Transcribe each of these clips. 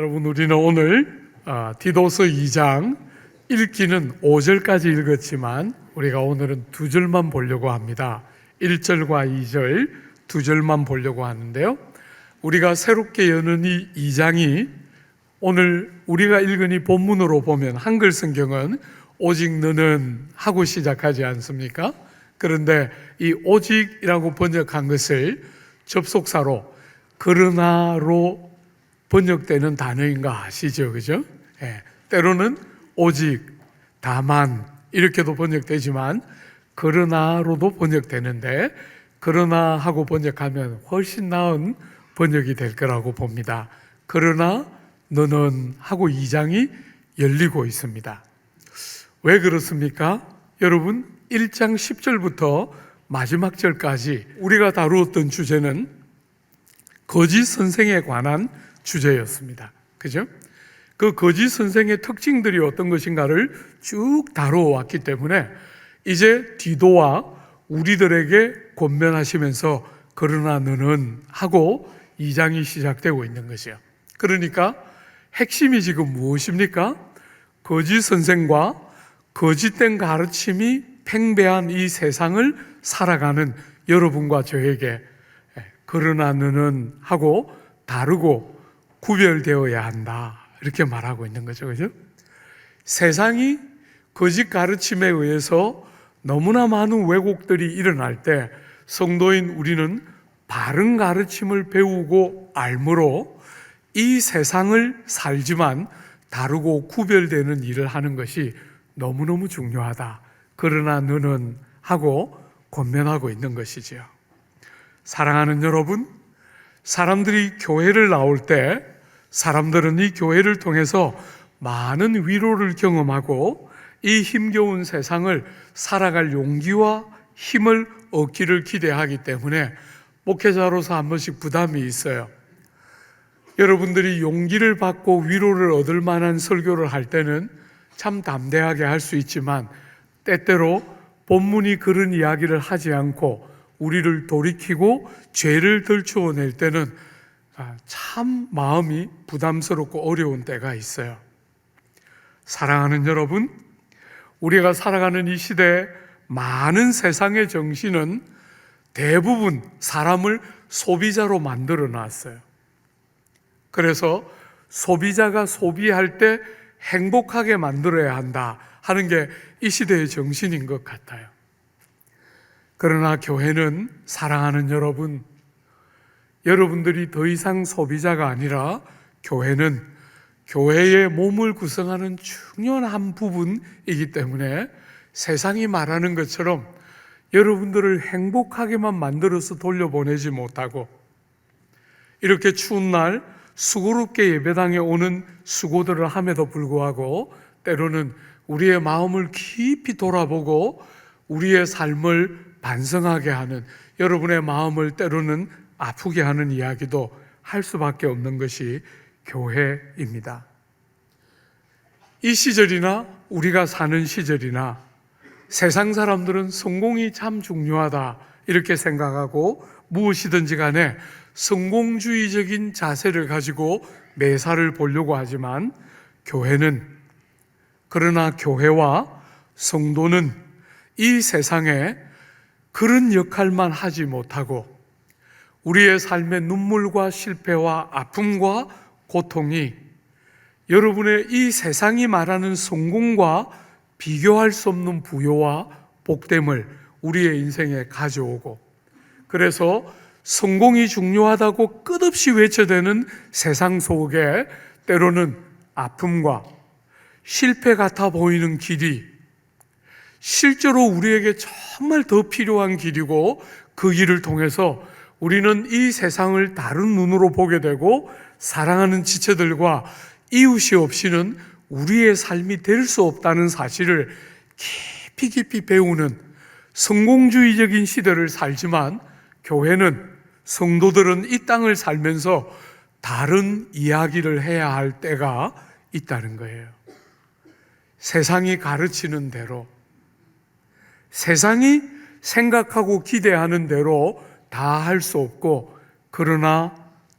여러분, 우리는 오늘 디도서 2장 읽기는 5절까지 읽었지만 우리가 오늘은 2절만 보려고 합니다. 1절과 2절 2절만 보려고 하는데요, 우리가 새롭게 여는 이 2장이 오늘 우리가 읽은 이 본문으로 보면 한글 성경은 오직 너는 하고 시작하지 않습니까? 그런데 이 오직이라고 번역한 것을 접속사로 그러나로 번역되는 단어인 거 아시죠? 그죠? 때로는 오직, 다만 이렇게도 번역되지만 그러나로도 번역되는데, 그러나 하고 번역하면 훨씬 나은 번역이 될 거라고 봅니다. 그러나 너는 하고 2장이 열리고 있습니다. 왜 그렇습니까? 여러분, 1장 10절부터 마지막 절까지 우리가 다루었던 주제는 거짓 선생에 관한 주제였습니다. 그죠? 그 거짓 선생의 특징들이 어떤 것인가를 쭉 다루어왔기 때문에 이제 디도와 우리들에게 권면하시면서 그러나 너는 하고 2장이 시작되고 있는 것이요. 그러니까 핵심이 지금 무엇입니까? 거짓 선생과 거짓된 가르침이 팽배한 이 세상을 살아가는 여러분과 저에게 그러나 너는 하고 다르고 구별되어야 한다, 이렇게 말하고 있는 거죠. 그죠? 세상이 거짓 가르침에 의해서 너무나 많은 왜곡들이 일어날 때 성도인 우리는 바른 가르침을 배우고 알므로 이 세상을 살지만 다르고 구별되는 일을 하는 것이 너무너무 중요하다. 그러나 너는 하고 권면하고 있는 것이지요. 사랑하는 여러분, 사람들이 교회를 나올 때 사람들은 이 교회를 통해서 많은 위로를 경험하고 이 힘겨운 세상을 살아갈 용기와 힘을 얻기를 기대하기 때문에 목회자로서 한 번씩 부담이 있어요. 여러분들이 용기를 받고 위로를 얻을 만한 설교를 할 때는 참 담대하게 할 수 있지만, 때때로 본문이 그런 이야기를 하지 않고 우리를 돌이키고 죄를 덜추어낼 때는 참 마음이 부담스럽고 어려운 때가 있어요. 사랑하는 여러분, 우리가 살아가는 이 시대에 많은 세상의 정신은 대부분 사람을 소비자로 만들어 놨어요. 그래서 소비자가 소비할 때 행복하게 만들어야 한다 하는 게 이 시대의 정신인 것 같아요. 그러나 교회는, 사랑하는 여러분, 여러분들이 더 이상 소비자가 아니라 교회는 교회의 몸을 구성하는 중요한 부분이기 때문에 세상이 말하는 것처럼 여러분들을 행복하게만 만들어서 돌려보내지 못하고, 이렇게 추운 날 수고롭게 예배당에 오는 수고들을 함에도 불구하고 때로는 우리의 마음을 깊이 돌아보고 우리의 삶을 반성하게 하는, 여러분의 마음을 때로는 아프게 하는 이야기도 할 수밖에 없는 것이 교회입니다. 이 시절이나 우리가 사는 시절이나 세상 사람들은 성공이 참 중요하다 이렇게 생각하고 무엇이든지 간에 성공주의적인 자세를 가지고 매사를 보려고 하지만, 그러나 교회와 성도는 이 세상에 그런 역할만 하지 못하고 우리의 삶의 눈물과 실패와 아픔과 고통이 여러분의 이 세상이 말하는 성공과 비교할 수 없는 부요와 복됨을 우리의 인생에 가져오고, 그래서 성공이 중요하다고 끝없이 외쳐대는 세상 속에 때로는 아픔과 실패 같아 보이는 길이 실제로 우리에게 정말 더 필요한 길이고, 그 길을 통해서 우리는 이 세상을 다른 눈으로 보게 되고 사랑하는 지체들과 이웃이 없이는 우리의 삶이 될 수 없다는 사실을 깊이 배우는 성공주의적인 시대를 살지만, 교회는, 성도들은 이 땅을 살면서 다른 이야기를 해야 할 때가 있다는 거예요. 세상이 가르치는 대로, 세상이 생각하고 기대하는 대로 다 할 수 없고, 그러나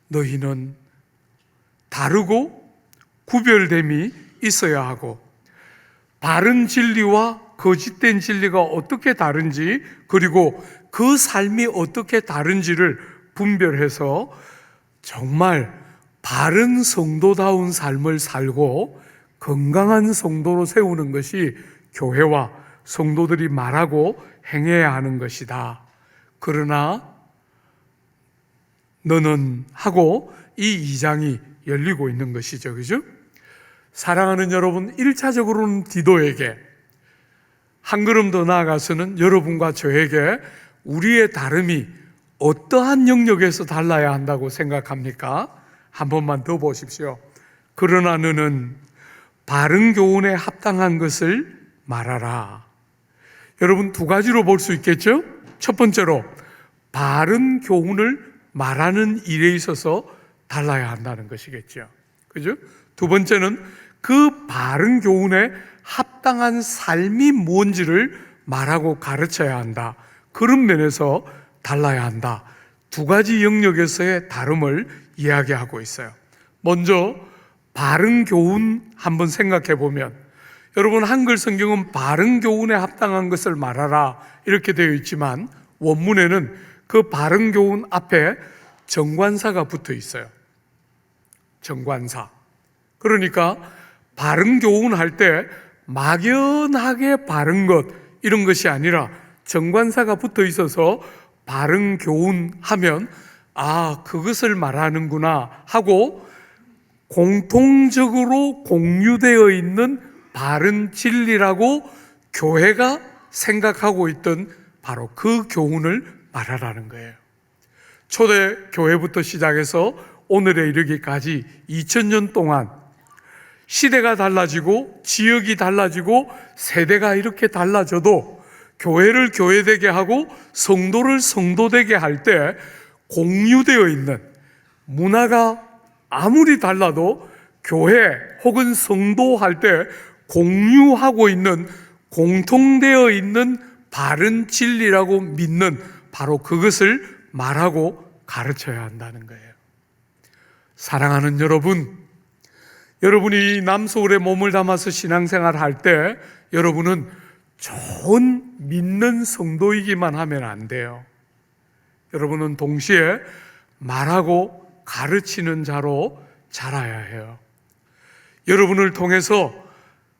너희는 다르고 구별됨이 있어야 하고, 바른 진리와 거짓된 진리가 어떻게 다른지, 그리고 그 삶이 어떻게 다른지를 분별해서 정말 바른 성도다운 삶을 살고 건강한 성도로 세우는 것이 교회와 성도들이 말하고 행해야 하는 것이다. 그러나 너는 하고 이 2장이 열리고 있는 것이죠. 그죠? 사랑하는 여러분, 1차적으로는 디도에게, 한 걸음 더 나아가서는 여러분과 저에게 우리의 다름이 어떠한 영역에서 달라야 한다고 생각합니까? 한 번만 더 보십시오. 그러나 너는 바른 교훈에 합당한 것을 말하라. 여러분, 두 가지로 볼 수 있겠죠? 첫 번째로 바른 교훈을 말하는 일에 있어서 달라야 한다는 것이겠죠. 그죠? 두 번째는 그 바른 교훈에 합당한 삶이 뭔지를 말하고 가르쳐야 한다. 그런 면에서 달라야 한다. 두 가지 영역에서의 다름을 이야기하고 있어요. 먼저 바른 교훈 한번 생각해 보면, 여러분, 한글 성경은 바른 교훈에 합당한 것을 말하라 이렇게 되어 있지만 원문에는 그 바른 교훈 앞에 정관사가 붙어 있어요. 정관사. 그러니까 바른 교훈 할 때 막연하게 바른 것 이런 것이 아니라 정관사가 붙어 있어서 바른 교훈 하면 그것을 말하는구나 하고 공통적으로 공유되어 있는 바른 진리라고 교회가 생각하고 있던 바로 그 교훈을 말하라는 거예요. 초대 교회부터 시작해서 오늘에 이르기까지 2000년 동안 시대가 달라지고 지역이 달라지고 세대가 이렇게 달라져도 교회를 교회되게 하고 성도를 성도되게 할 때 공유되어 있는, 문화가 아무리 달라도 교회 혹은 성도 할 때 공유하고 있는, 공통되어 있는 바른 진리라고 믿는 바로 그것을 말하고 가르쳐야 한다는 거예요. 사랑하는 여러분, 여러분이 남서울에 몸을 담아서 신앙생활 할 때 여러분은 좋은 믿는 성도이기만 하면 안 돼요. 여러분은 동시에 말하고 가르치는 자로 자라야 해요. 여러분을 통해서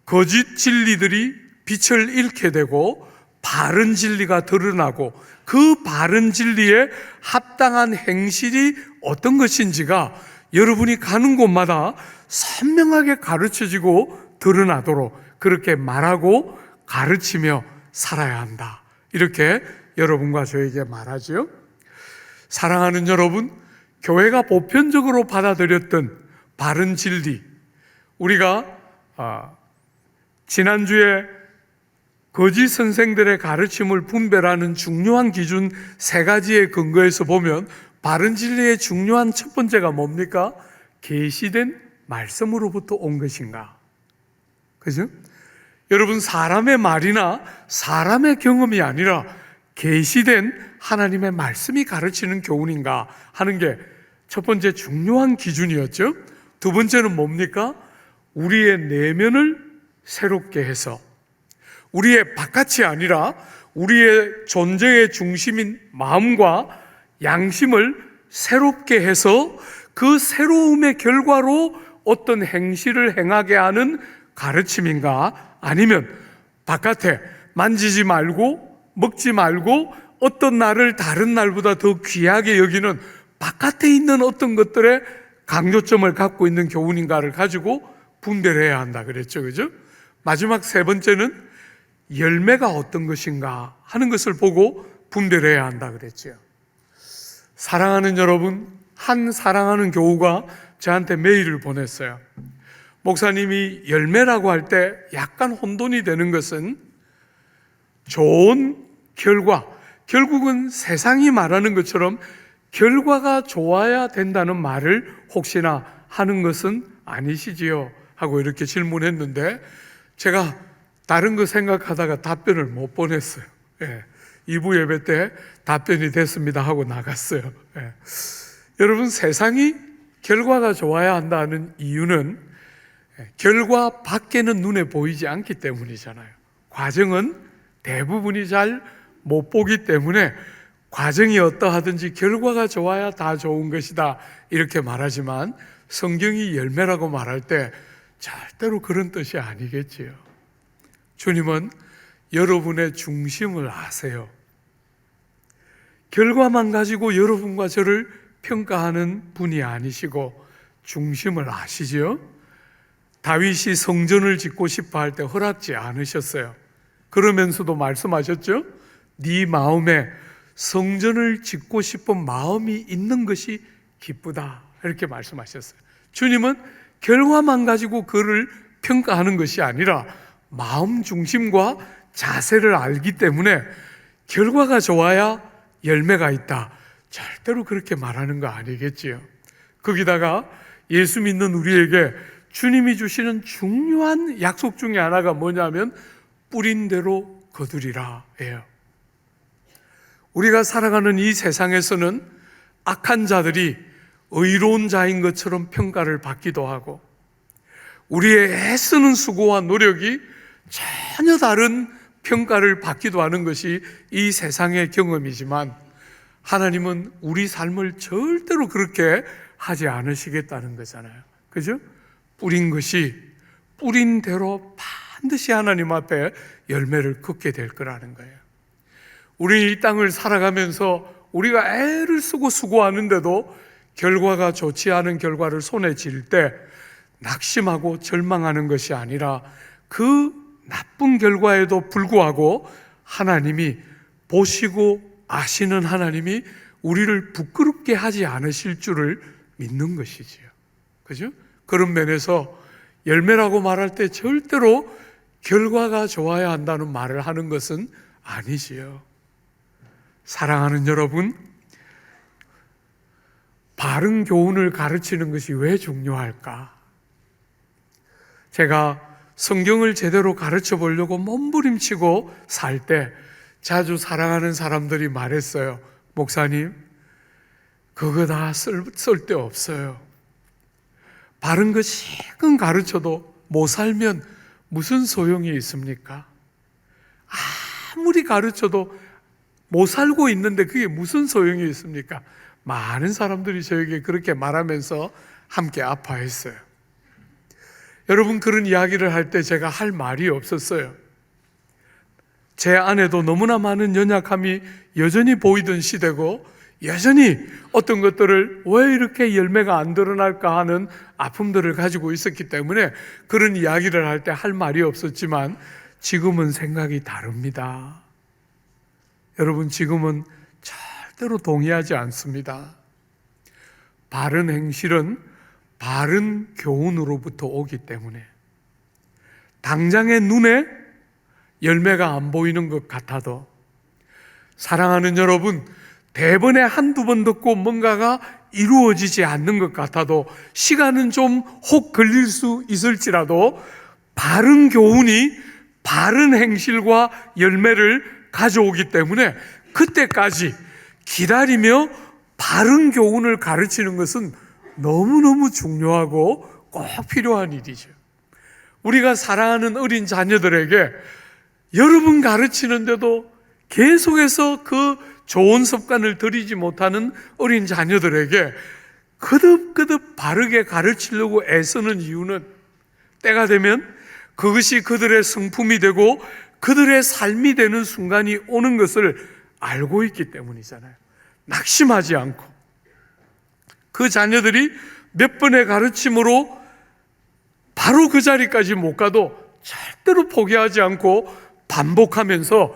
거짓 진리들이 빛을 잃게 되고 바른 진리가 드러나고 그 바른 진리에 합당한 행실이 어떤 것인지가 여러분이 가는 곳마다 선명하게 가르쳐지고 드러나도록 그렇게 말하고 가르치며 살아야 한다. 이렇게 여러분과 저에게 말하죠. 사랑하는 여러분, 교회가 보편적으로 받아들였던 바른 진리, 우리가 지난주에 거짓 선생들의 가르침을 분별하는 중요한 기준 3가지의 근거에서 보면 바른 진리의 중요한 첫 번째가 뭡니까? 계시된 말씀으로부터 온 것인가? 그죠? 여러분, 사람의 말이나 사람의 경험이 아니라 계시된 하나님의 말씀이 가르치는 교훈인가 하는 게 첫 번째 중요한 기준이었죠. 두 번째는 뭡니까? 우리의 내면을 새롭게 해서 우리의 바깥이 아니라 우리의 존재의 중심인 마음과 양심을 새롭게 해서 그 새로움의 결과로 어떤 행실을 행하게 하는 가르침인가? 아니면 바깥에 만지지 말고 먹지 말고 어떤 날을 다른 날보다 더 귀하게 여기는 바깥에 있는 어떤 것들의 강조점을 갖고 있는 교훈인가를 가지고 분별해야 한다 그랬죠. 그죠? 마지막 3번째는 열매가 어떤 것인가 하는 것을 보고 분별해야 한다 그랬죠. 사랑하는 여러분, 한 사랑하는 교우가 저한테 메일을 보냈어요. 목사님이 열매라고 할 때 약간 혼돈이 되는 것은 좋은 결과, 결국은 세상이 말하는 것처럼 결과가 좋아야 된다는 말을 혹시나 하는 것은 아니시지요? 하고 이렇게 질문했는데 제가 다른 거 생각하다가 답변을 못 보냈어요. 2부 예배 때 답변이 됐습니다 하고 나갔어요. 여러분, 세상이 결과가 좋아야 한다는 이유는 결과 밖에는 눈에 보이지 않기 때문이잖아요. 과정은 대부분이 잘 못 보기 때문에 과정이 어떠하든지 결과가 좋아야 다 좋은 것이다 이렇게 말하지만 성경이 열매라고 말할 때 절대로 그런 뜻이 아니겠지요. 주님은 여러분의 중심을 아세요. 결과만 가지고 여러분과 저를 평가하는 분이 아니시고 중심을 아시지요. 다윗이 성전을 짓고 싶어 할 때 허락지 않으셨어요. 그러면서도 말씀하셨죠. 네 마음에 성전을 짓고 싶은 마음이 있는 것이 기쁘다 이렇게 말씀하셨어요. 주님은 결과만 가지고 그를 평가하는 것이 아니라 마음 중심과 자세를 알기 때문에 결과가 좋아야 열매가 있다, 절대로 그렇게 말하는 거 아니겠지요. 거기다가 예수 믿는 우리에게 주님이 주시는 중요한 약속 중에 하나가 뭐냐면 뿌린 대로 거두리라 예요. 우리가 살아가는 이 세상에서는 악한 자들이 의로운 자인 것처럼 평가를 받기도 하고 우리의 애쓰는 수고와 노력이 전혀 다른 평가를 받기도 하는 것이 이 세상의 경험이지만 하나님은 우리 삶을 절대로 그렇게 하지 않으시겠다는 거잖아요. 그죠? 뿌린 것이 뿌린 대로 반드시 하나님 앞에 열매를 걷게 될 거라는 거예요. 우리 이 땅을 살아가면서 우리가 애를 쓰고 수고하는데도 결과가 좋지 않은 결과를 손에 쥘 때 낙심하고 절망하는 것이 아니라 그 나쁜 결과에도 불구하고 하나님이 보시고 아시는 하나님이 우리를 부끄럽게 하지 않으실 줄을 믿는 것이지요. 그죠? 그런 면에서 열매라고 말할 때 절대로 결과가 좋아야 한다는 말을 하는 것은 아니지요. 사랑하는 여러분, 바른 교훈을 가르치는 것이 왜 중요할까? 제가 성경을 제대로 가르쳐 보려고 몸부림치고 살 때 자주 사랑하는 사람들이 말했어요. 목사님, 그거 다 쓸데없어요. 바른 거 실컷 가르쳐도 못 살면 무슨 소용이 있습니까? 아무리 가르쳐도 못 살고 있는데 그게 무슨 소용이 있습니까? 많은 사람들이 저에게 그렇게 말하면서 함께 아파했어요. 여러분, 그런 이야기를 할 때 제가 할 말이 없었어요. 제 안에도 너무나 많은 연약함이 여전히 보이던 시대고 여전히 어떤 것들을 왜 이렇게 열매가 안 드러날까 하는 아픔들을 가지고 있었기 때문에 그런 이야기를 할 때 할 말이 없었지만 지금은 생각이 다릅니다. 여러분, 지금은 절대로 동의하지 않습니다. 바른 행실은 바른 교훈으로부터 오기 때문에 당장의 눈에 열매가 안 보이는 것 같아도 사랑하는 여러분, 대번에 한두 번 듣고 뭔가가 이루어지지 않는 것 같아도 시간은 좀 혹 걸릴 수 있을지라도 바른 교훈이 바른 행실과 열매를 가져오기 때문에 그때까지 기다리며 바른 교훈을 가르치는 것은 너무너무 중요하고 꼭 필요한 일이죠. 우리가 사랑하는 어린 자녀들에게 여러분 가르치는데도 계속해서 그 좋은 습관을 들이지 못하는 어린 자녀들에게 거듭거듭 바르게 가르치려고 애쓰는 이유는 때가 되면 그것이 그들의 성품이 되고 그들의 삶이 되는 순간이 오는 것을 알고 있기 때문이잖아요. 낙심하지 않고 그 자녀들이 몇 번의 가르침으로 바로 그 자리까지 못 가도 절대로 포기하지 않고 반복하면서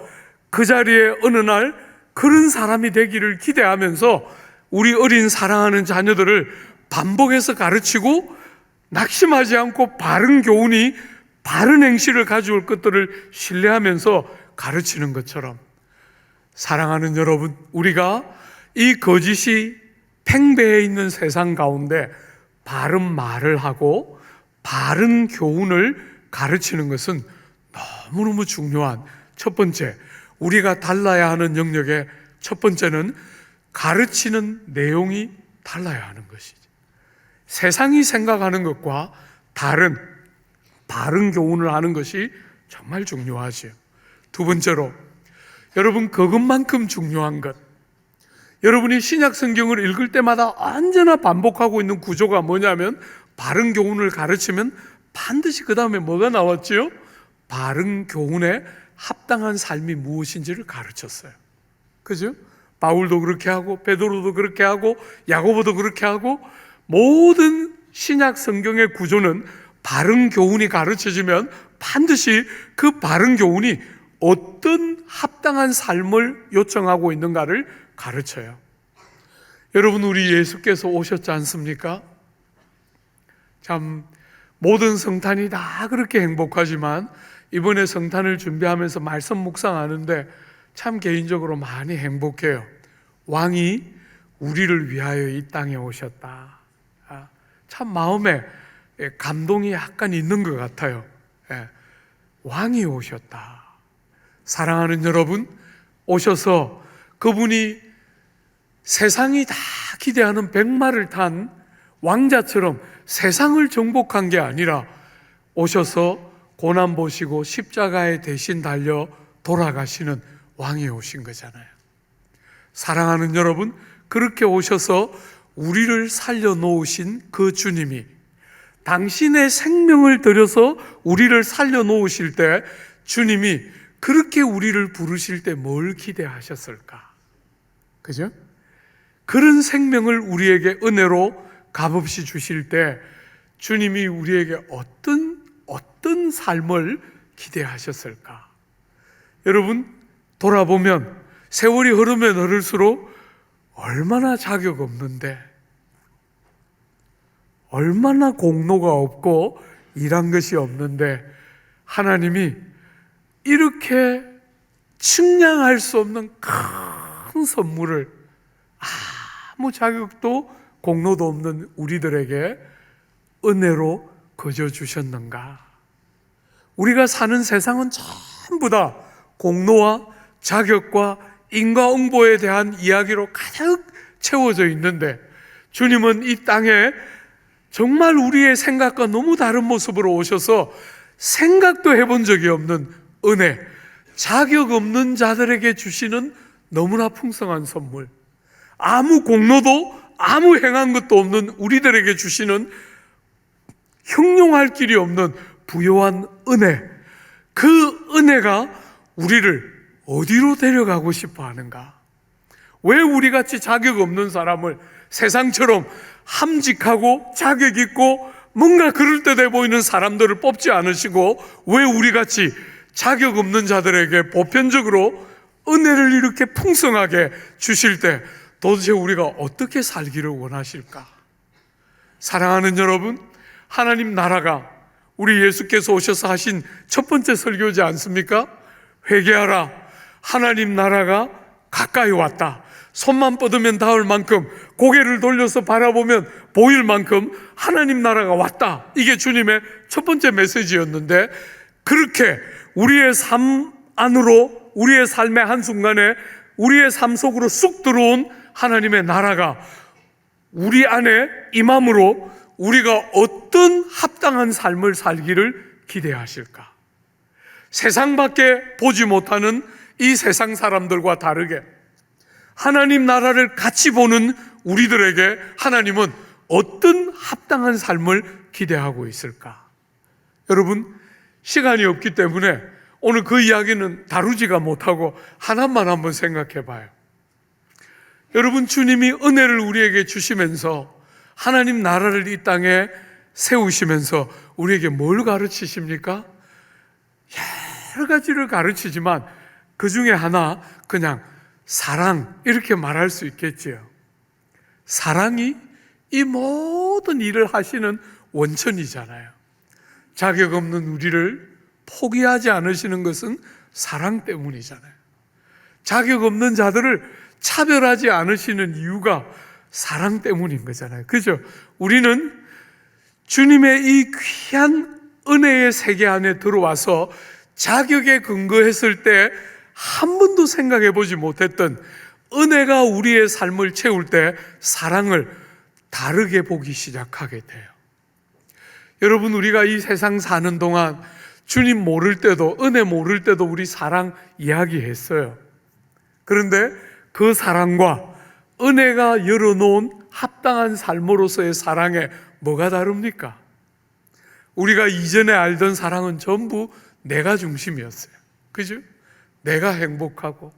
그 자리에 어느 날 그런 사람이 되기를 기대하면서 우리 어린 사랑하는 자녀들을 반복해서 가르치고 낙심하지 않고 바른 교훈이 바른 행실을 가져올 것들을 신뢰하면서 가르치는 것처럼 사랑하는 여러분, 우리가 이 거짓이 팽배해 있는 세상 가운데 바른 말을 하고 바른 교훈을 가르치는 것은 너무너무 중요한 첫 번째, 우리가 달라야 하는 영역의 첫 번째는 가르치는 내용이 달라야 하는 것이죠. 세상이 생각하는 것과 다른 바른 교훈을 하는 것이 정말 중요하죠. 두 번째로, 여러분, 그것만큼 중요한 것, 여러분이 신약 성경을 읽을 때마다 언제나 반복하고 있는 구조가 뭐냐면, 바른 교훈을 가르치면 반드시 그 다음에 뭐가 나왔죠? 바른 교훈에 합당한 삶이 무엇인지를 가르쳤어요. 그죠? 바울도 그렇게 하고 베드로도 그렇게 하고 야고보도 그렇게 하고, 모든 신약 성경의 구조는 바른 교훈이 가르쳐지면 반드시 그 바른 교훈이 어떤 합당한 삶을 요청하고 있는가를 가르쳐요. 여러분, 우리 예수께서 오셨지 않습니까? 참 모든 성탄이 다 그렇게 행복하지만 이번에 성탄을 준비하면서 말씀 묵상하는데 참 개인적으로 많이 행복해요. 왕이 우리를 위하여 이 땅에 오셨다. 참 마음에 감동이 약간 있는 것 같아요. 왕이 오셨다. 사랑하는 여러분, 오셔서 그분이 세상이 다 기대하는 백마를 탄 왕자처럼 세상을 정복한 게 아니라 오셔서 고난 보시고 십자가에 대신 달려 돌아가시는 왕이 오신 거잖아요. 사랑하는 여러분, 그렇게 오셔서 우리를 살려놓으신 그 주님이 당신의 생명을 들여서 우리를 살려놓으실 때 주님이 그렇게 우리를 부르실 때 뭘 기대하셨을까? 그죠? 그런 생명을 우리에게 은혜로 값없이 주실 때 주님이 우리에게 어떤 삶을 기대하셨을까? 여러분, 돌아보면 세월이 흐르면 흐를수록 얼마나 자격 없는데, 얼마나 공로가 없고 일한 것이 없는데 하나님이 이렇게 측량할 수 없는 큰 선물을 아무 자격도 공로도 없는 우리들에게 은혜로 거저 주셨는가? 우리가 사는 세상은 전부 다 공로와 자격과 인과응보에 대한 이야기로 가득 채워져 있는데 주님은 이 땅에 정말 우리의 생각과 너무 다른 모습으로 오셔서 생각도 해본 적이 없는 은혜, 자격 없는 자들에게 주시는 너무나 풍성한 선물, 아무 공로도 아무 행한 것도 없는 우리들에게 주시는 형용할 길이 없는 부요한 은혜, 그 은혜가 우리를 어디로 데려가고 싶어 하는가? 왜 우리같이 자격 없는 사람을 세상처럼 함직하고 자격 있고 뭔가 그럴듯해 보이는 사람들을 뽑지 않으시고 왜 우리같이 자격 없는 자들에게 보편적으로 은혜를 이렇게 풍성하게 주실 때 도대체 우리가 어떻게 살기를 원하실까? 사랑하는 여러분, 하나님 나라가 우리 예수께서 오셔서 하신 첫 번째 설교지 않습니까? 회개하라, 하나님 나라가 가까이 왔다. 손만 뻗으면 닿을 만큼, 고개를 돌려서 바라보면 보일 만큼 하나님 나라가 왔다. 이게 주님의 첫 번째 메시지였는데, 그렇게 우리의 삶 안으로, 우리의 삶의 한순간에 우리의 삶 속으로 쑥 들어온 하나님의 나라가 우리 안에 임함으로 우리가 어떤 합당한 삶을 살기를 기대하실까? 세상밖에 보지 못하는 이 세상 사람들과 다르게 하나님 나라를 같이 보는 우리들에게 하나님은 어떤 합당한 삶을 기대하고 있을까? 여러분, 시간이 없기 때문에 오늘 그 이야기는 다루지가 못하고 하나만 한번 생각해 봐요. 여러분, 주님이 은혜를 우리에게 주시면서 하나님 나라를 이 땅에 세우시면서 우리에게 뭘 가르치십니까? 여러 가지를 가르치지만 그 중에 하나, 그냥 사랑, 이렇게 말할 수 있겠지요. 사랑이 이 모든 일을 하시는 원천이잖아요. 자격 없는 우리를 포기하지 않으시는 것은 사랑 때문이잖아요. 자격 없는 자들을 차별하지 않으시는 이유가 사랑 때문인 거잖아요. 그죠? 우리는 주님의 이 귀한 은혜의 세계 안에 들어와서 자격에 근거했을 때 한 번도 생각해 보지 못했던 은혜가 우리의 삶을 채울 때 사랑을 다르게 보기 시작하게 돼요. 여러분, 우리가 이 세상 사는 동안 주님 모를 때도, 은혜 모를 때도 우리 사랑 이야기했어요. 그런데 그 사랑과 은혜가 열어놓은 합당한 삶으로서의 사랑에 뭐가 다릅니까? 우리가 이전에 알던 사랑은 전부 내가 중심이었어요. 그죠? 내가 행복하고,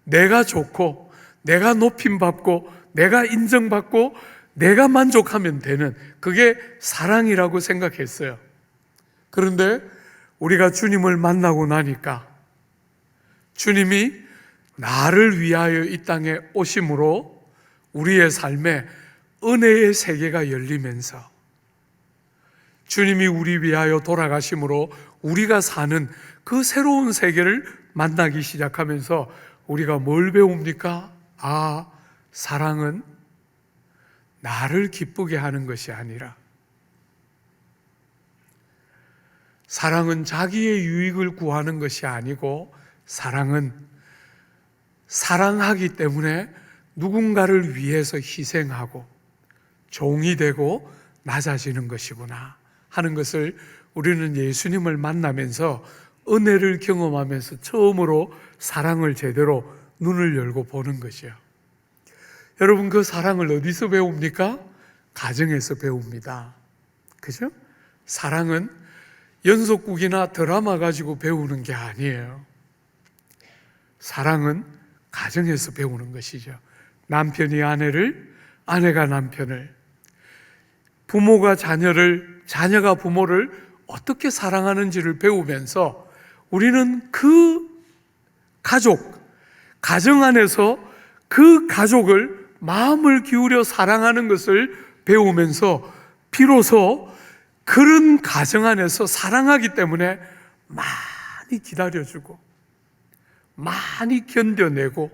내가 좋고, 내가 높임받고, 내가 인정받고, 내가 만족하면 되는, 그게 사랑이라고 생각했어요. 그런데 우리가 주님을 만나고 나니까 주님이 나를 위하여 이 땅에 오심으로 우리의 삶에 은혜의 세계가 열리면서, 주님이 우리 위하여 돌아가심으로 우리가 사는 그 새로운 세계를 만나기 시작하면서 우리가 뭘 배웁니까? 사랑은 나를 기쁘게 하는 것이 아니라, 사랑은 자기의 유익을 구하는 것이 아니고, 사랑은 사랑하기 때문에 누군가를 위해서 희생하고 종이 되고 낮아지는 것이구나 하는 것을 우리는 예수님을 만나면서, 은혜를 경험하면서 처음으로 사랑을 제대로 눈을 열고 보는 것이요. 여러분, 그 사랑을 어디서 배웁니까? 가정에서 배웁니다. 그죠? 사랑은 연속극이나 드라마 가지고 배우는 게 아니에요. 사랑은 가정에서 배우는 것이죠. 남편이 아내를, 아내가 남편을, 부모가 자녀를, 자녀가 부모를 어떻게 사랑하는지를 배우면서 우리는 그 가정 안에서 그 가족을 마음을 기울여 사랑하는 것을 배우면서 비로소 그런 가정 안에서 사랑하기 때문에 많이 기다려주고, 많이 견뎌내고,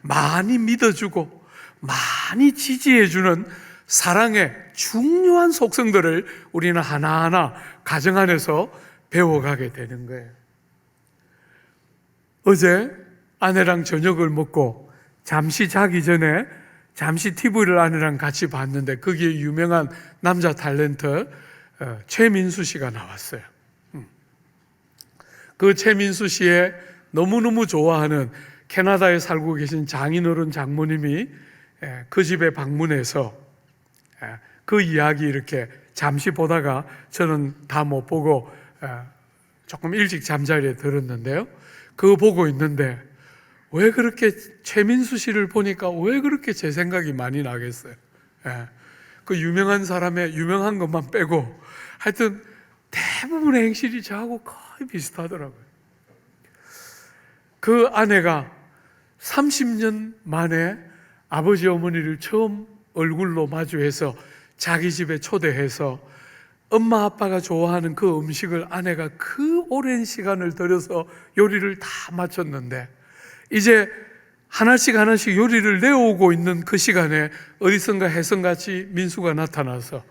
많이 믿어주고, 많이 지지해주는 사랑의 중요한 속성들을 우리는 하나하나 가정 안에서 배워가게 되는 거예요. 어제 아내랑 저녁을 먹고 잠시 자기 전에 잠시 TV를 아내랑 같이 봤는데, 거기에 유명한 남자 탤런트 최민수 씨가 나왔어요. 그 최민수 씨의 너무너무 좋아하는 캐나다에 살고 계신 장인어른 장모님이 그 집에 방문해서 그 이야기 이렇게 잠시 보다가 저는 다 못 보고 조금 일찍 잠자리에 들었는데요. 그거 보고 있는데 왜 그렇게 최민수 씨를 보니까 왜 그렇게 제 생각이 많이 나겠어요. 그 유명한 사람의 유명한 것만 빼고 하여튼 대부분의 행실이 저하고 거의 비슷하더라고요. 그 아내가 30년 만에 아버지 어머니를 처음 얼굴로 마주해서 자기 집에 초대해서 엄마 아빠가 좋아하는 그 음식을 아내가 그 오랜 시간을 들여서 요리를 다 마쳤는데, 이제 하나씩 하나씩 요리를 내오고 있는 그 시간에 어디선가 혜성같이 민수가 나타나서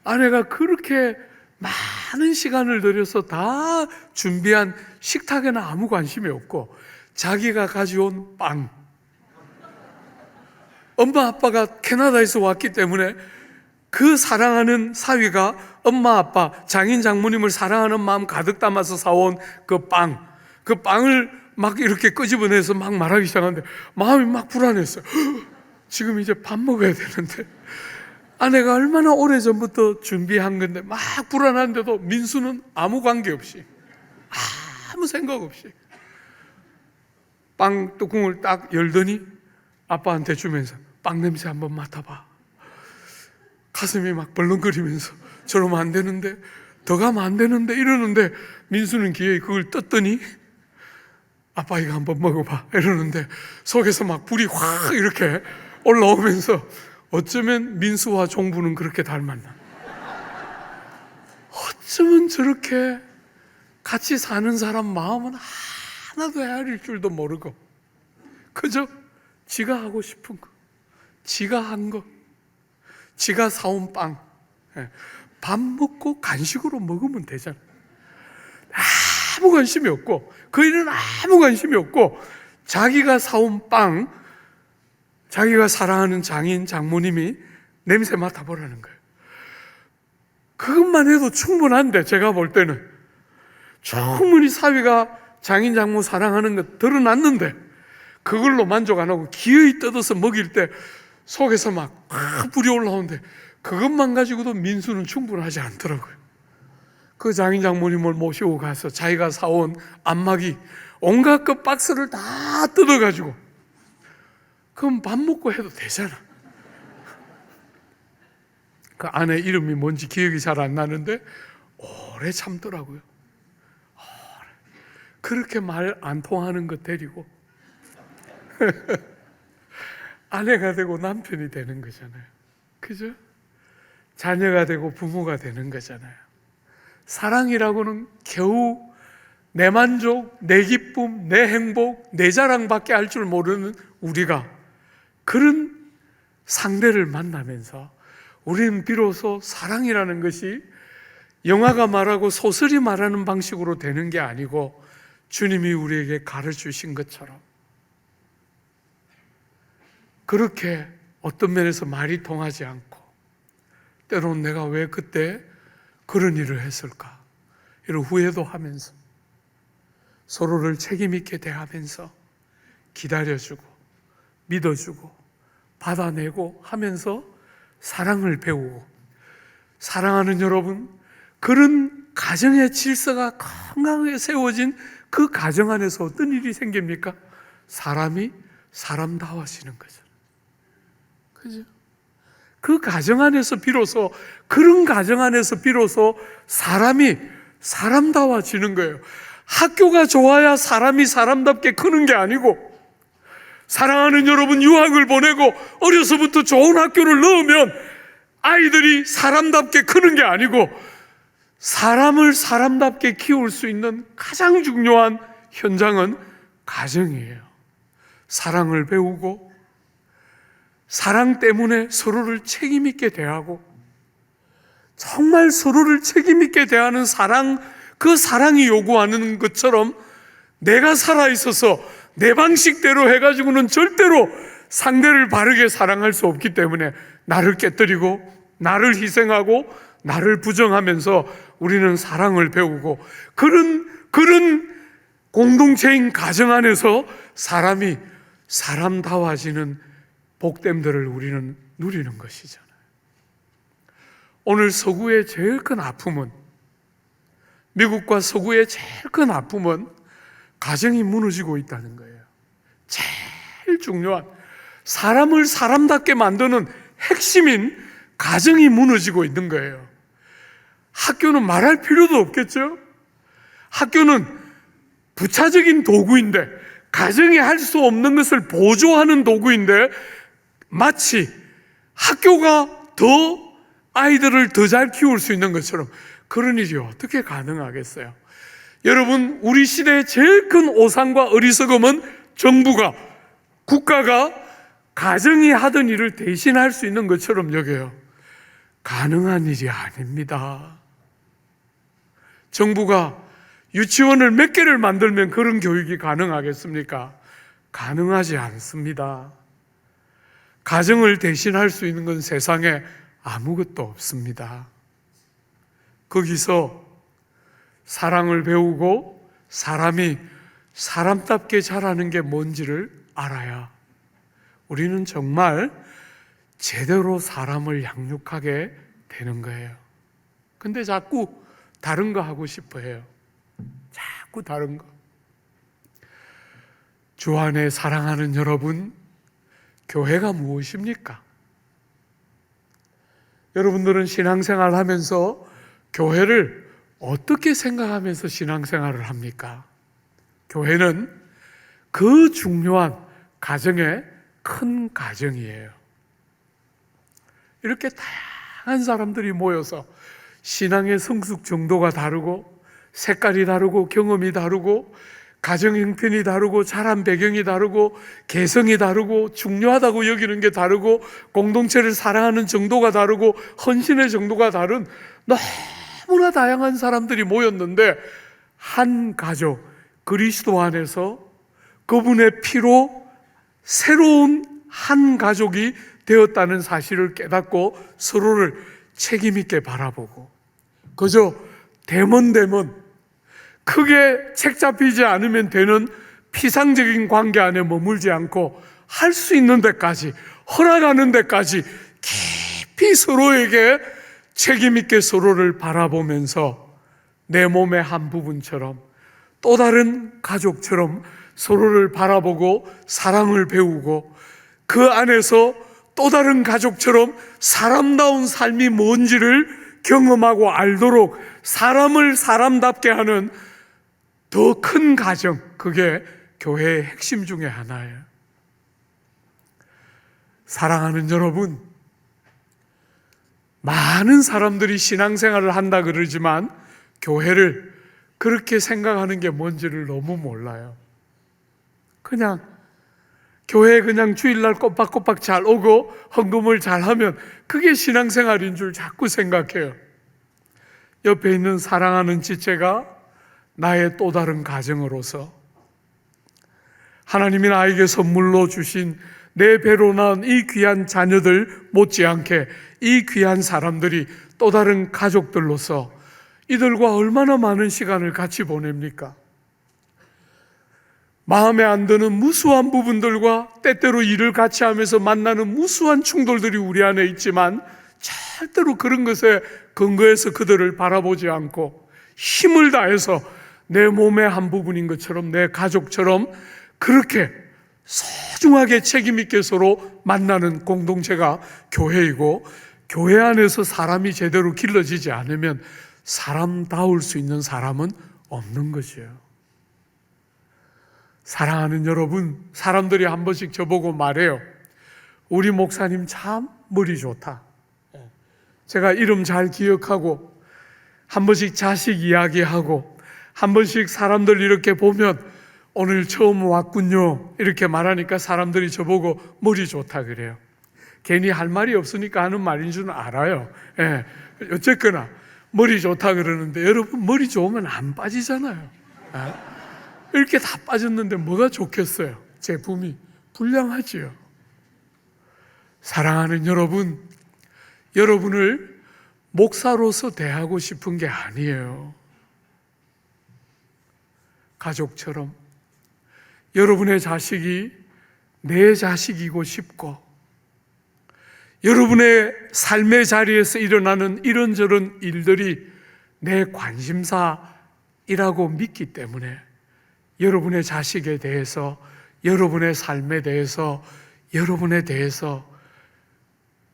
아내가 그렇게 많은 시간을 들여서 다 준비한 식탁에는 아무 관심이 없고, 자기가 가져온 빵, 엄마 아빠가 캐나다에서 왔기 때문에 그 사랑하는 사위가 엄마 아빠 장인 장모님을 사랑하는 마음 가득 담아서 사온 그 빵을 막 이렇게 끄집어내서 막 말하기 시작하는데 마음이 막 불안했어요. 지금 이제 밥 먹어야 되는데, 아내가 얼마나 오래전부터 준비한 건데 막 불안한데도 민수는 아무 관계없이, 아무 생각 없이 빵 뚜껑을 딱 열더니 아빠한테 주면서 빵 냄새 한번 맡아봐. 가슴이 막 벌렁거리면서 저러면 안 되는데, 더 가면 안 되는데 이러는데, 민수는 기어이 그걸 떴더니 아빠 이거 한번 먹어봐 이러는데 속에서 막 불이 확 이렇게 올라오면서, 어쩌면 민수와 종부는 그렇게 닮았나, 어쩌면 저렇게 같이 사는 사람 마음은 하나도 헤아릴 줄도 모르고 그저 지가 하고 싶은 거, 지가 한 거, 지가 사온 빵, 밥 먹고 간식으로 먹으면 되잖아. 아무 관심이 없고, 그 일은 아무 관심이 없고, 자기가 사온 빵, 자기가 사랑하는 장인 장모님이 냄새 맡아보라는 거예요. 그것만 해도 충분한데, 제가 볼 때는 충분히 사위가 장인 장모 사랑하는 거 드러났는데 그걸로 만족 안 하고 기어이 뜯어서 먹일 때 속에서 막 불이 올라오는데 그것만 가지고도 민수는 충분하지 않더라고요. 그 장인 장모님을 모시고 가서 자기가 사온 안마기 온갖 그 박스를 다 뜯어가지고, 그럼 밥 먹고 해도 되잖아. 그 아내 이름이 뭔지 기억이 잘 안 나는데 오래 참더라고요. 그렇게 말 안 통하는 거 데리고 아내가 되고 남편이 되는 거잖아요. 그죠? 자녀가 되고 부모가 되는 거잖아요. 사랑이라고는 겨우 내 만족, 내 기쁨, 내 행복, 내 자랑밖에 할 줄 모르는 우리가 그런 상대를 만나면서 우리는 비로소 사랑이라는 것이 영화가 말하고 소설이 말하는 방식으로 되는 게 아니고 주님이 우리에게 가르치신 것처럼 그렇게 어떤 면에서 말이 통하지 않고 때로는 내가 왜 그때 그런 일을 했을까 이런 후회도 하면서 서로를 책임 있게 대하면서 기다려주고 믿어주고 받아내고 하면서 사랑을 배우고, 사랑하는 여러분, 그런 가정의 질서가 건강하게 세워진 그 가정 안에서 어떤 일이 생깁니까? 사람이 사람다워지는 거죠. 그죠? 그 가정 안에서 비로소, 그런 가정 안에서 비로소 사람이 사람다워지는 거예요. 학교가 좋아야 사람이 사람답게 크는 게 아니고, 사랑하는 여러분, 유학을 보내고 어려서부터 좋은 학교를 넣으면 아이들이 사람답게 크는 게 아니고 사람을 사람답게 키울 수 있는 가장 중요한 현장은 가정이에요. 사랑을 배우고 사랑 때문에 서로를 책임 있게 대하고 정말 서로를 책임 있게 대하는 사랑, 그 사랑이 요구하는 것처럼 내가 살아있어서 내 방식대로 해가지고는 절대로 상대를 바르게 사랑할 수 없기 때문에 나를 깨뜨리고 나를 희생하고 나를 부정하면서 우리는 사랑을 배우고 그런 공동체인 가정 안에서 사람이 사람다워지는 복됨들을 우리는 누리는 것이잖아요. 오늘 서구의 제일 큰 아픔은, 미국과 서구의 제일 큰 아픔은 가정이 무너지고 있다는 거예요. 제일 중요한 사람을 사람답게 만드는 핵심인 가정이 무너지고 있는 거예요. 학교는 말할 필요도 없겠죠? 학교는 부차적인 도구인데, 가정이 할 수 없는 것을 보조하는 도구인데, 마치 학교가 더 아이들을 더 잘 키울 수 있는 것처럼 그런 일이 어떻게 가능하겠어요? 여러분, 우리 시대의 제일 큰 오산과 어리석음은 정부가, 국가가 가정이 하던 일을 대신할 수 있는 것처럼 여겨요. 가능한 일이 아닙니다. 정부가 유치원을 몇 개를 만들면 그런 교육이 가능하겠습니까? 가능하지 않습니다. 가정을 대신할 수 있는 건 세상에 아무것도 없습니다. 거기서 사랑을 배우고 사람이 사람답게 자라는 게 뭔지를 알아야 우리는 정말 제대로 사람을 양육하게 되는 거예요. 근데 자꾸 다른 거 하고 싶어 해요. 자꾸 다른 거. 주 안에 사랑하는 여러분, 교회가 무엇입니까? 여러분들은 신앙생활 하면서 교회를 어떻게 생각하면서 신앙생활을 합니까? 교회는 그 중요한 가정의 큰 가정이에요. 이렇게 다양한 사람들이 모여서 신앙의 성숙 정도가 다르고 색깔이 다르고 경험이 다르고 가정 형편이 다르고 자란 배경이 다르고 개성이 다르고 중요하다고 여기는 게 다르고 공동체를 사랑하는 정도가 다르고 헌신의 정도가 다른 너무나 다양한 사람들이 모였는데 한 가족, 그리스도 안에서 그분의 피로 새로운 한 가족이 되었다는 사실을 깨닫고 서로를 책임 있게 바라보고 그저 대먼대먼 크게 책 잡히지 않으면 되는 피상적인 관계 안에 머물지 않고 할 수 있는 데까지, 허락하는 데까지 깊이 서로에게 책임 있게 서로를 바라보면서 내 몸의 한 부분처럼 또 다른 가족처럼 서로를 바라보고 사랑을 배우고 그 안에서 또 다른 가족처럼 사람다운 삶이 뭔지를 경험하고 알도록 사람을 사람답게 하는 더 큰 가정, 그게 교회의 핵심 중에 하나예요. 사랑하는 여러분, 많은 사람들이 신앙생활을 한다 그러지만 교회를 그렇게 생각하는 게 뭔지를 너무 몰라요. 그냥 교회에 그냥 주일날 꼬박꼬박 잘 오고 헌금을 잘하면 그게 신앙생활인 줄 자꾸 생각해요. 옆에 있는 사랑하는 지체가 나의 또 다른 가정으로서 하나님이 나에게 선물로 주신 내 배로 낳은 이 귀한 자녀들 못지않게 이 귀한 사람들이 또 다른 가족들로서 이들과 얼마나 많은 시간을 같이 보냅니까? 마음에 안 드는 무수한 부분들과 때때로 일을 같이 하면서 만나는 무수한 충돌들이 우리 안에 있지만 절대로 그런 것에 근거해서 그들을 바라보지 않고 힘을 다해서 내 몸의 한 부분인 것처럼 내 가족처럼 그렇게 소중하게 책임 있게 서로 만나는 공동체가 교회이고, 교회 안에서 사람이 제대로 길러지지 않으면 사람다울 수 있는 사람은 없는 것이에요. 사랑하는 여러분, 사람들이 한 번씩 저보고 말해요. 우리 목사님 참 머리 좋다. 제가 이름 잘 기억하고 한 번씩 자식 이야기하고 한 번씩 사람들 이렇게 보면 오늘 처음 왔군요 이렇게 말하니까 사람들이 저보고 머리 좋다 그래요. 괜히 할 말이 없으니까 하는 말인 줄 알아요. 어쨌거나 머리 좋다 그러는데 여러분, 머리 좋으면 안 빠지잖아요. 이렇게 다 빠졌는데 뭐가 좋겠어요? 제품이 불량하지요. 사랑하는 여러분, 여러분을 목사로서 대하고 싶은 게 아니에요. 가족처럼 여러분의 자식이 내 자식이고 싶고, 여러분의 삶의 자리에서 일어나는 이런저런 일들이 내 관심사이라고 믿기 때문에 여러분의 자식에 대해서, 여러분의 삶에 대해서, 여러분에 대해서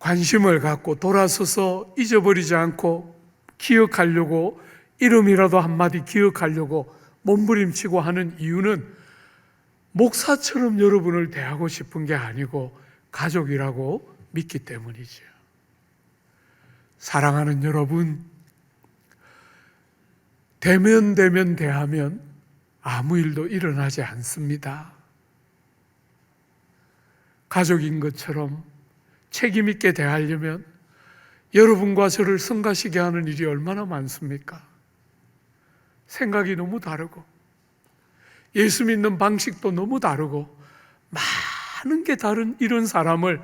관심을 갖고 돌아서서 잊어버리지 않고 기억하려고, 이름이라도 한마디 기억하려고 몸부림치고 하는 이유는 목사처럼 여러분을 대하고 싶은 게 아니고 가족이라고 믿기 때문이죠. 사랑하는 여러분, 대면 대하면 아무 일도 일어나지 않습니다. 가족인 것처럼 책임 있게 대하려면 여러분과 저를 성가시게 하는 일이 얼마나 많습니까? 생각이 너무 다르고 예수 믿는 방식도 너무 다르고 많은 게 다른 이런 사람을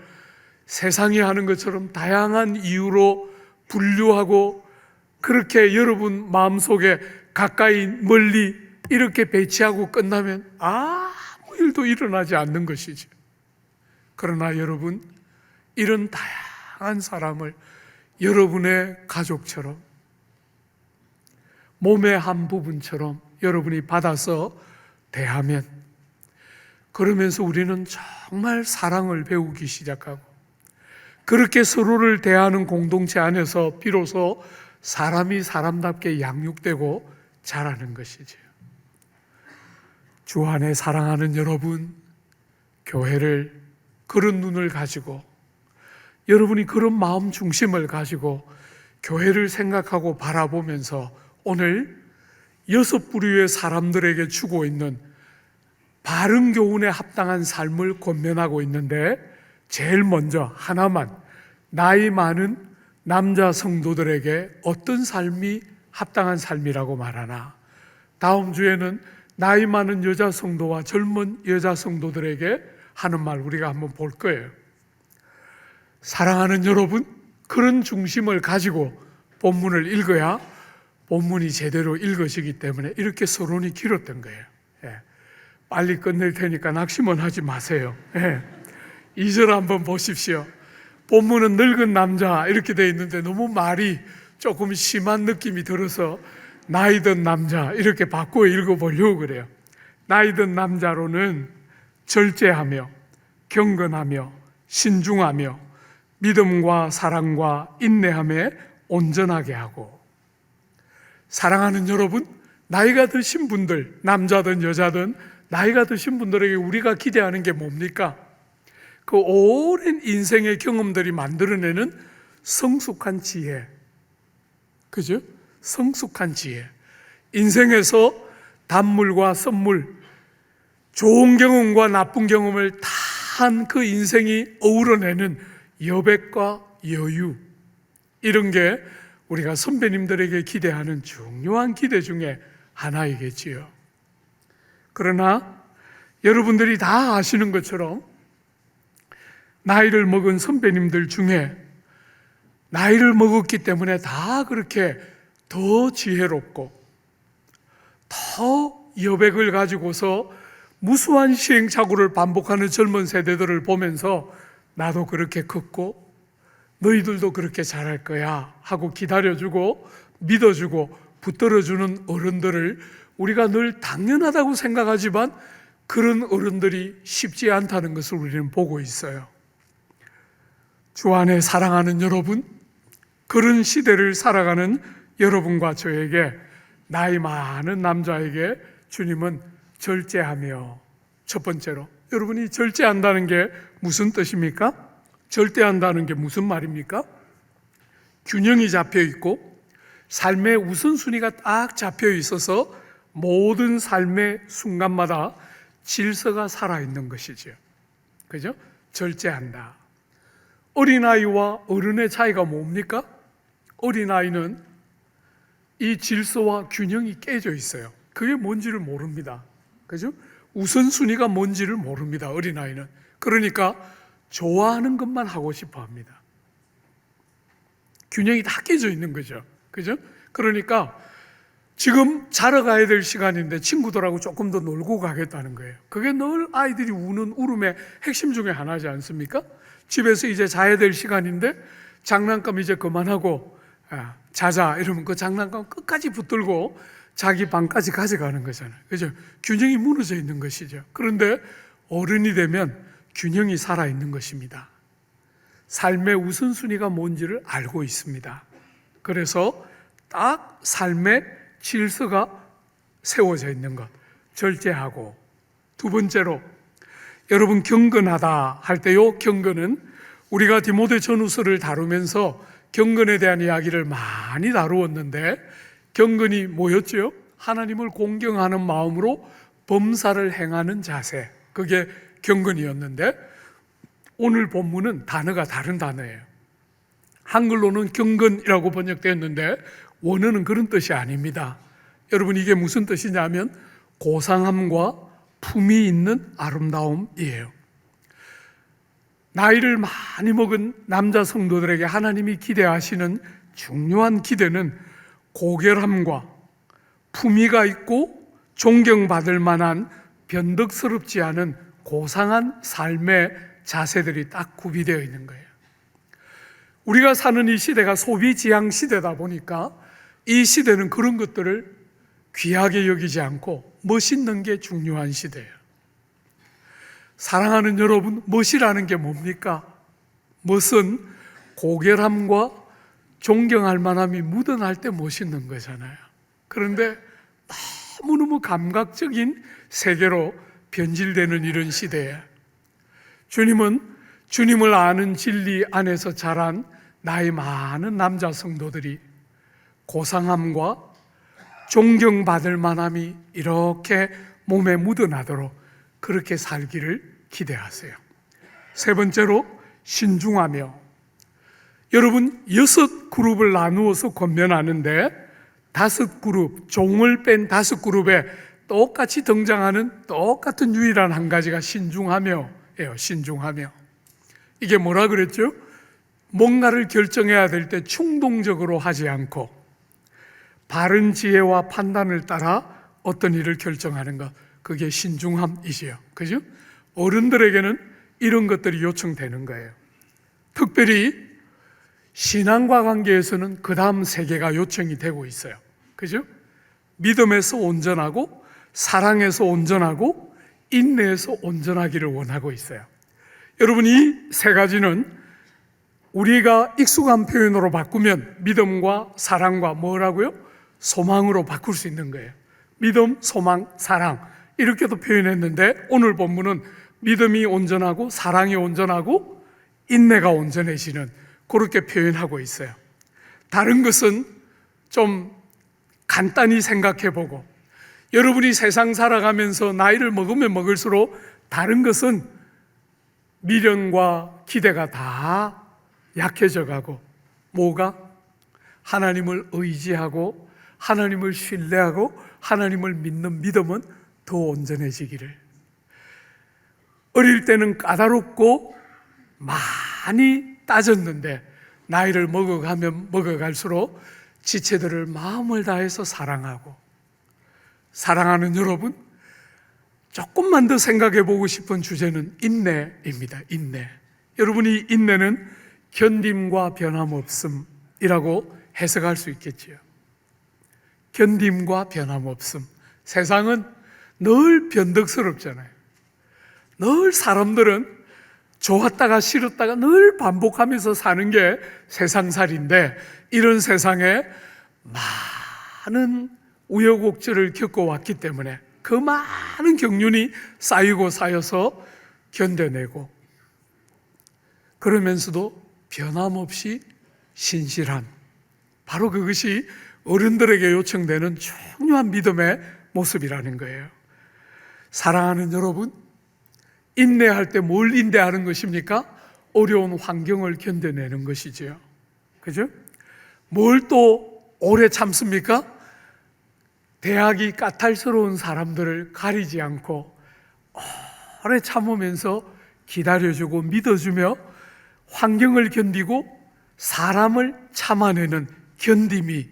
세상이 하는 것처럼 다양한 이유로 분류하고 그렇게 여러분 마음속에 가까이 멀리 이렇게 배치하고 끝나면 아무 일도 일어나지 않는 것이죠. 그러나 여러분, 이런 다양한 사람을 여러분의 가족처럼, 몸의 한 부분처럼 여러분이 받아서 대하면, 그러면서 우리는 정말 사랑을 배우기 시작하고, 그렇게 서로를 대하는 공동체 안에서 비로소 사람이 사람답게 양육되고 자라는 것이죠. 주 안에 사랑하는 여러분, 교회를 그런 눈을 가지고, 여러분이 그런 마음 중심을 가지고 교회를 생각하고 바라보면서 오늘 6부류의 사람들에게 주고 있는 바른 교훈에 합당한 삶을 권면하고 있는데, 제일 먼저 하나만, 나이 많은 남자 성도들에게 어떤 삶이 합당한 삶이라고 말하나, 다음 주에는 나이 많은 여자 성도와 젊은 여자 성도들에게 하는 말 우리가 한번 볼 거예요. 사랑하는 여러분, 그런 중심을 가지고 본문을 읽어야 본문이 제대로 읽어지기 때문에 이렇게 서론이 길었던 거예요. 예. 빨리 끝낼 테니까 낙심은 하지 마세요. 예. 2절 한번 보십시오. 본문은 늙은 남자 이렇게 돼 있는데 너무 말이 조금 심한 느낌이 들어서 나이 든 남자 이렇게 바꾸어 읽어보려고 그래요. 나이 든 남자로는 절제하며 경건하며 신중하며 믿음과 사랑과 인내함에 온전하게 하고. 사랑하는 여러분, 나이가 드신 분들, 남자든 여자든 나이가 드신 분들에게 우리가 기대하는 게 뭡니까? 그 오랜 인생의 경험들이 만들어내는 성숙한 지혜. 그죠? 성숙한 지혜. 인생에서 단물과 썬물, 좋은 경험과 나쁜 경험을 다 한 그 인생이 어우러내는 여백과 여유, 이런 게 우리가 선배님들에게 기대하는 중요한 기대 중에 하나이겠지요. 그러나 여러분들이 다 아시는 것처럼 나이를 먹은 선배님들 중에 나이를 먹었기 때문에 다 그렇게 더 지혜롭고 더 여백을 가지고서 무수한 시행착오를 반복하는 젊은 세대들을 보면서 나도 그렇게 컸고 너희들도 그렇게 잘할 거야 하고 기다려주고 믿어주고 붙들어주는 어른들을 우리가 늘 당연하다고 생각하지만 그런 어른들이 쉽지 않다는 것을 우리는 보고 있어요. 주 안에 사랑하는 여러분, 그런 시대를 살아가는 여러분과 저에게, 나이 많은 남자에게 주님은 절제하며, 첫 번째로, 여러분이 절제한다는 게 무슨 뜻입니까? 절제한다는 게 무슨 말입니까? 균형이 잡혀 있고 삶의 우선순위가 딱 잡혀 있어서 모든 삶의 순간마다 질서가 살아있는 것이죠. 그죠? 절제한다. 어린아이와 어른의 차이가 뭡니까? 어린아이는 이 질서와 균형이 깨져 있어요. 그게 뭔지를 모릅니다. 그죠? 우선순위가 뭔지를 모릅니다. 어린아이는. 그러니까 좋아하는 것만 하고 싶어 합니다. 균형이 다 깨져 있는 거죠. 그죠? 그러니까 지금 자러 가야 될 시간인데 친구들하고 조금 더 놀고 가겠다는 거예요. 그게 늘 아이들이 우는 울음의 핵심 중에 하나지 않습니까? 집에서 이제 자야 될 시간인데 장난감 이제 그만하고 자자 이러면 그 장난감 끝까지 붙들고 자기 방까지 가져가는 거잖아요. 그죠? 균형이 무너져 있는 것이죠. 그런데 어른이 되면 균형이 살아있는 것입니다. 삶의 우선순위가 뭔지를 알고 있습니다. 그래서 딱 삶의 질서가 세워져 있는 것, 절제하고. 두 번째로, 여러분 경건하다 할 때요, 경건은 우리가 디모데 전후서를 다루면서 경건에 대한 이야기를 많이 다루었는데, 경건이 뭐였죠? 하나님을 공경하는 마음으로 범사를 행하는 자세, 그게 경건이었는데 오늘 본문은 단어가 다른 단어예요. 한글로는 경건이라고 번역되었는데 원어는 그런 뜻이 아닙니다. 여러분, 이게 무슨 뜻이냐면 고상함과 품이 있는 아름다움이에요. 나이를 많이 먹은 남자 성도들에게 하나님이 기대하시는 중요한 기대는 고결함과 품위가 있고 존경받을 만한 변덕스럽지 않은 고상한 삶의 자세들이 딱 구비되어 있는 거예요. 우리가 사는 이 시대가 소비지향 시대다 보니까 이 시대는 그런 것들을 귀하게 여기지 않고 멋있는 게 중요한 시대예요. 사랑하는 여러분, 멋이라는 게 뭡니까? 멋은 고결함과 존경할 만함이 묻어날 때 멋있는 거잖아요. 그런데 너무너무 감각적인 세계로 변질되는 이런 시대에 주님은 주님을 아는 진리 안에서 자란 나이 많은 남자 성도들이 고상함과 존경받을 만함이 이렇게 몸에 묻어나도록 그렇게 살기를 기대하세요. 세 번째로, 신중하며. 여러분, 6그룹을 나누어서 권면하는데 5그룹, 종을 뺀 5그룹에 똑같이 등장하는 똑같은 유일한 한 가지가 신중하며예요. 신중하며. 이게 뭐라 그랬죠? 뭔가를 결정해야 될 때 충동적으로 하지 않고 바른 지혜와 판단을 따라 어떤 일을 결정하는 것, 그게 신중함이지요. 그죠? 어른들에게는 이런 것들이 요청되는 거예요. 특별히 신앙과 관계에서는 그 다음 세 개가 요청이 되고 있어요. 그죠? 믿음에서 온전하고, 사랑에서 온전하고, 인내에서 온전하기를 원하고 있어요. 여러분, 이 세 가지는 우리가 익숙한 표현으로 바꾸면 믿음과 사랑과 뭐라고요? 소망으로 바꿀 수 있는 거예요. 믿음, 소망, 사랑 이렇게도 표현했는데, 오늘 본문은 믿음이 온전하고 사랑이 온전하고 인내가 온전해지는, 그렇게 표현하고 있어요. 다른 것은 좀 간단히 생각해보고, 여러분이 세상 살아가면서 나이를 먹으면 먹을수록 다른 것은 미련과 기대가 다 약해져 가고, 뭐가? 하나님을 의지하고 하나님을 신뢰하고 하나님을 믿는 믿음은 더 온전해지기를. 어릴 때는 까다롭고 많이 따졌는데 나이를 먹어가면 먹어갈수록 지체들을 마음을 다해서 사랑하고, 사랑하는 여러분, 조금만 더 생각해 보고 싶은 주제는 인내입니다. 인내. 여러분이 인내는 견딤과 변함없음이라고 해석할 수 있겠지요. 견딤과 변함없음. 세상은 늘 변덕스럽잖아요. 늘 사람들은 좋았다가 싫었다가 늘 반복하면서 사는 게 세상살인데, 이런 세상에 많은 우여곡절을 겪어왔기 때문에 그 많은 경륜이 쌓이고 쌓여서 견뎌내고, 그러면서도 변함없이 신실한, 바로 그것이 어른들에게 요청되는 중요한 믿음의 모습이라는 거예요. 사랑하는 여러분, 인내할 때 뭘 인내하는 것입니까? 어려운 환경을 견뎌내는 것이지요. 그죠? 뭘 또 오래 참습니까? 대학이 까탈스러운 사람들을 가리지 않고 오래 참으면서 기다려주고 믿어주며 환경을 견디고 사람을 참아내는 견딤이,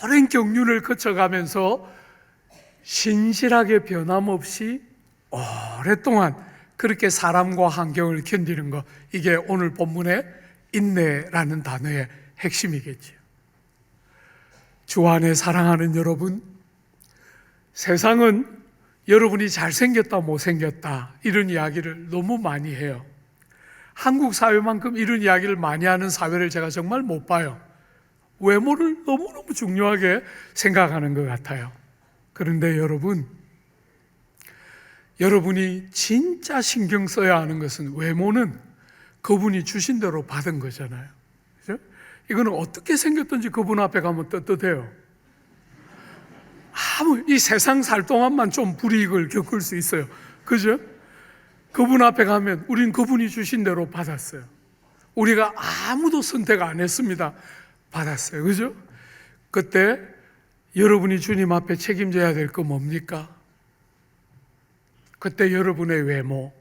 오랜 경륜을 거쳐가면서 신실하게 변함없이 오랫동안 그렇게 사람과 환경을 견디는 것, 이게 오늘 본문의 인내라는 단어의 핵심이겠지요. 주 안에 사랑하는 여러분, 세상은 여러분이 잘생겼다 못생겼다 이런 이야기를 너무 많이 해요. 한국 사회만큼 이런 이야기를 많이 하는 사회를 제가 정말 못 봐요. 외모를 너무너무 중요하게 생각하는 것 같아요. 그런데 여러분이 진짜 신경 써야 하는 것은, 외모는 그분이 주신 대로 받은 거잖아요. 그죠? 이거는 어떻게 생겼든지 그분 앞에 가면 떳떳해요. 이 세상 살 동안만 좀 불이익을 겪을 수 있어요. 그죠? 그분 앞에 가면 우린 그분이 주신 대로 받았어요. 우리가 아무도 선택 안 했습니다. 받았어요. 그죠? 그때 여러분이 주님 앞에 책임져야 될 거 뭡니까? 그때 여러분의 외모,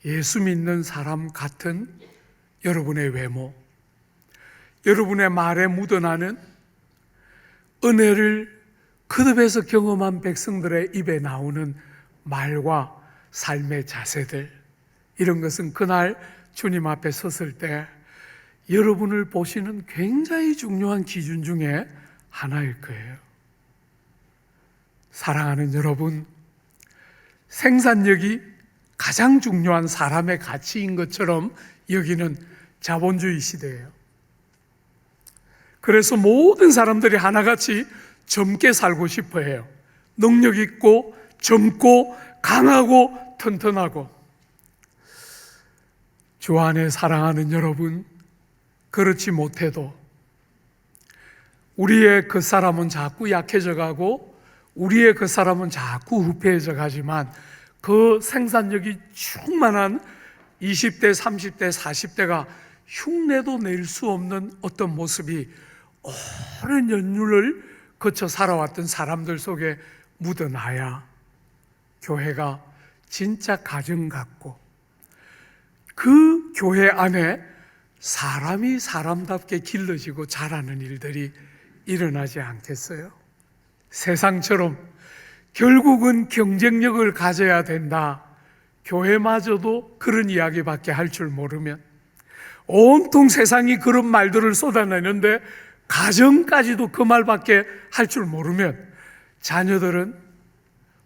예수 믿는 사람 같은 여러분의 외모, 여러분의 말에 묻어나는 은혜를 거듭해서 경험한 백성들의 입에 나오는 말과 삶의 자세들, 이런 것은 그날 주님 앞에 섰을 때 여러분을 보시는 굉장히 중요한 기준 중에 하나일 거예요. 사랑하는 여러분, 생산력이 가장 중요한 사람의 가치인 것처럼 여기는 자본주의 시대예요. 그래서 모든 사람들이 하나같이 젊게 살고 싶어 해요. 능력 있고 젊고 강하고 튼튼하고. 주 안에 사랑하는 여러분, 그렇지 못해도 우리의 그 사람은 자꾸 약해져 가고 우리의 그 사람은 자꾸 후패해져 가지만, 그 생산력이 충만한 20대, 30대, 40대가 흉내도 낼 수 없는 어떤 모습이 오랜 연륜을 거쳐 살아왔던 사람들 속에 묻어나야 교회가 진짜 가정 같고, 그 교회 안에 사람이 사람답게 길러지고 자라는 일들이 일어나지 않겠어요? 세상처럼 결국은 경쟁력을 가져야 된다. 교회마저도 그런 이야기밖에 할 줄 모르면, 온통 세상이 그런 말들을 쏟아내는데 가정까지도 그 말밖에 할 줄 모르면 자녀들은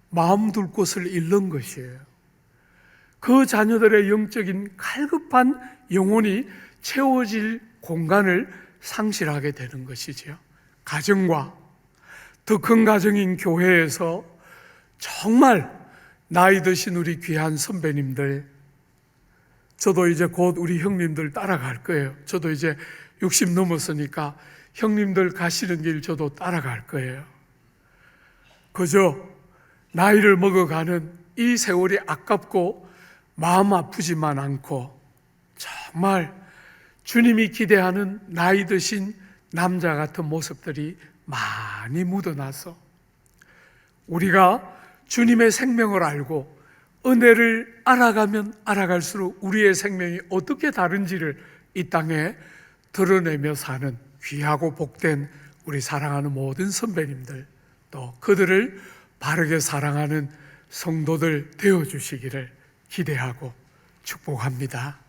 마음 둘 곳을 잃는 것이에요. 그 자녀들의 영적인 갈급한 영혼이 채워질 공간을 상실하게 되는 것이지요. 가정과 더 큰 가정인 교회에서 정말 나이 드신 우리 귀한 선배님들, 저도 이제 곧 우리 형님들 따라갈 거예요. 저도 이제 60 넘었으니까 형님들 가시는 길 저도 따라갈 거예요. 그저 나이를 먹어가는 이 세월이 아깝고 마음 아프지만 않고, 정말 주님이 기대하는 나이 드신 남자 같은 모습들이 많이 묻어나서 우리가 주님의 생명을 알고 은혜를 알아가면 알아갈수록 우리의 생명이 어떻게 다른지를 이 땅에 드러내며 사는 귀하고 복된 우리 사랑하는 모든 선배님들, 또 그들을 바르게 사랑하는 성도들 되어주시기를 기대하고 축복합니다.